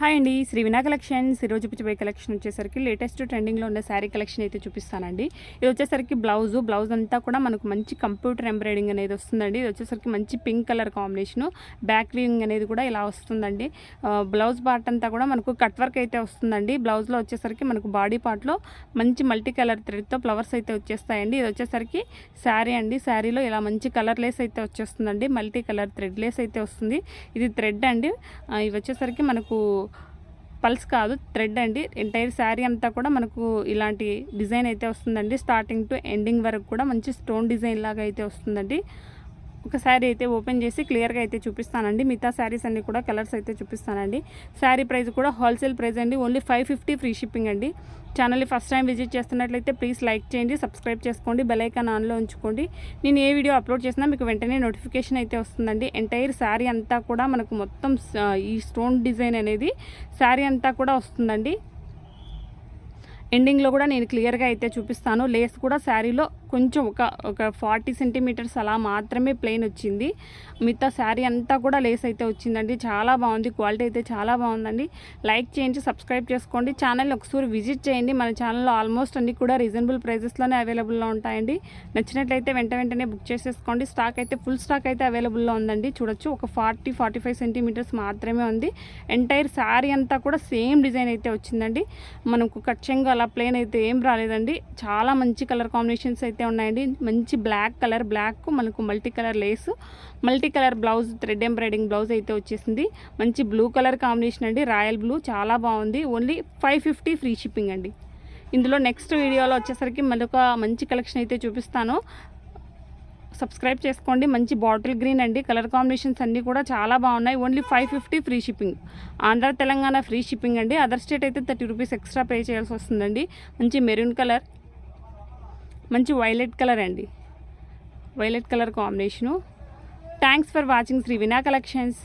Hi అండి, Shri Vina collections. ఈరోజు చూపించబోయే కలెక్షన్ వచ్చేసరికి లేటెస్ట్ ట్రెండింగ్లో ఉన్న శారీ కలెక్షన్ అయితే చూపిస్తానండి. ఇది వచ్చేసరికి బ్లౌజ్ అంతా కూడా మనకు మంచి కంప్యూటర్ ఎంబ్రాయిడింగ్ అనేది వస్తుందండి. ఇది వచ్చేసరికి మంచి pink colour combination, back weaving అనేది కూడా ఇలా వస్తుందండి. బ్లౌజ్ పార్ట్ అంతా కూడా మనకు కట్ వర్క్ అయితే వస్తుందండి. బ్లౌజ్లో వచ్చేసరికి మనకు బాడీ పార్ట్లో మంచి మల్టీ కలర్ థ్రెడ్తో ఫ్లవర్స్ అయితే వచ్చేస్తాయండి. ఇది వచ్చేసరికి శారీ అండి. శారీలో ఇలా మంచి కలర్ లేస్ అయితే వచ్చేస్తుందండి. మల్టీ కలర్ థ్రెడ్ లేస్ అయితే వస్తుంది. ఇది థ్రెడ్ అండి. ఇవి వచ్చేసరికి మనకు పల్స్ కాదు, థ్రెడ్ అండి. ఎంటైర్ శారీ అంతా కూడా మనకు ఇలాంటి డిజైన్ అయితే వస్తుందండి. స్టార్టింగ్ టు ఎండింగ్ వరకు కూడా మంచి స్టోన్ డిజైన్ లాగా అయితే వస్తుందండి. ఒక శారీ అయితే ఓపెన్ చేసి క్లియర్గా అయితే చూపిస్తానండి. మిగతా శారీస్ అన్నీ కూడా కలర్స్ అయితే చూపిస్తానండి. శారీ ప్రైస్ కూడా హోల్సేల్ ప్రైస్ అండి. ఓన్లీ 550 ఫ్రీ షిప్పింగ్ అండి. ఛానల్ని ఫస్ట్ టైం విజిట్ చేస్తున్నట్లయితే ప్లీజ్ లైక్ చేయండి, సబ్స్క్రైబ్ చేసుకోండి, బెల్ ఐకాన్ ఆన్లో ఉంచుకోండి. నేను ఏ వీడియో అప్లోడ్ చేసినా మీకు వెంటనే నోటిఫికేషన్ అయితే వస్తుందండి. ఎంటైర్ శారీ అంతా కూడా మనకు మొత్తం ఈ స్టోన్ డిజైన్ అనేది శారీ అంతా కూడా వస్తుందండి. ఎండింగ్లో కూడా నేను క్లియర్గా అయితే చూపిస్తాను. లేస్ కూడా శారీలో కొంచెం ఒక 40 సెంటీమీటర్స్ అలా మాత్రమే ప్లెయిన్ వచ్చింది. మిగతా శారీ అంతా కూడా లేస్ అయితే వచ్చిందండి. చాలా బాగుంది, క్వాలిటీ అయితే చాలా బాగుందండి. లైక్ చేయండి, సబ్స్క్రైబ్ చేసుకోండి, ఛానల్ని ఒకసారి విజిట్ చేయండి. మన ఛానల్లో ఆల్మోస్ట్ అన్నీ కూడా రీజనబుల్ ప్రైజెస్లోనే అవైలబుల్లో ఉంటాయండి. నచ్చినట్లయితే వెంటనే బుక్ చేసేసుకోండి. స్టాక్ అయితే ఫుల్ స్టాక్ అయితే అవైలబుల్లో ఉందండి. చూడొచ్చు, ఒక 40-45 సెంటీమీటర్స్ మాత్రమే ఉంది. ఎంటైర్ శారీ అంతా కూడా సేమ్ డిజైన్ అయితే వచ్చిందండి. మనకు కచ్చంగా అలా ప్లెయిన్ అయితే ఏం రాలేదండి. చాలా మంచి కలర్ కాంబినేషన్స్ అయితే ఉన్నాయండి. మంచి బ్లాక్ కలర్, బ్లాక్ మనకు multi colour lace, multi colour blouse, thread embroidery blouse అయితే వచ్చేసింది. మంచి బ్లూ కలర్ కాంబినేషన్ అండి, రాయల్ బ్లూ, చాలా బాగుంది. ఓన్లీ 550 ఫ్రీ షిప్పింగ్ అండి. ఇందులో నెక్స్ట్ వీడియోలో వచ్చేసరికి మరొక మంచి కలెక్షన్ అయితే చూపిస్తాను. సబ్స్క్రైబ్ చేసుకోండి. మంచి బాటిల్ గ్రీన్ అండి. కలర్ కాంబినేషన్స్ అన్నీ కూడా చాలా బాగున్నాయి. Only 550 free shipping. Andhra Telangana free shipping అండి. అదర్ స్టేట్ అయితే 30 రూపీస్ ఎక్స్ట్రా పే చేయాల్సి వస్తుందండి. మంచి మెరూన్ కలర్, మంచి వైలెట్ కలర్ అండి, violet colour combination. Thanks for watching Sri Vina collections.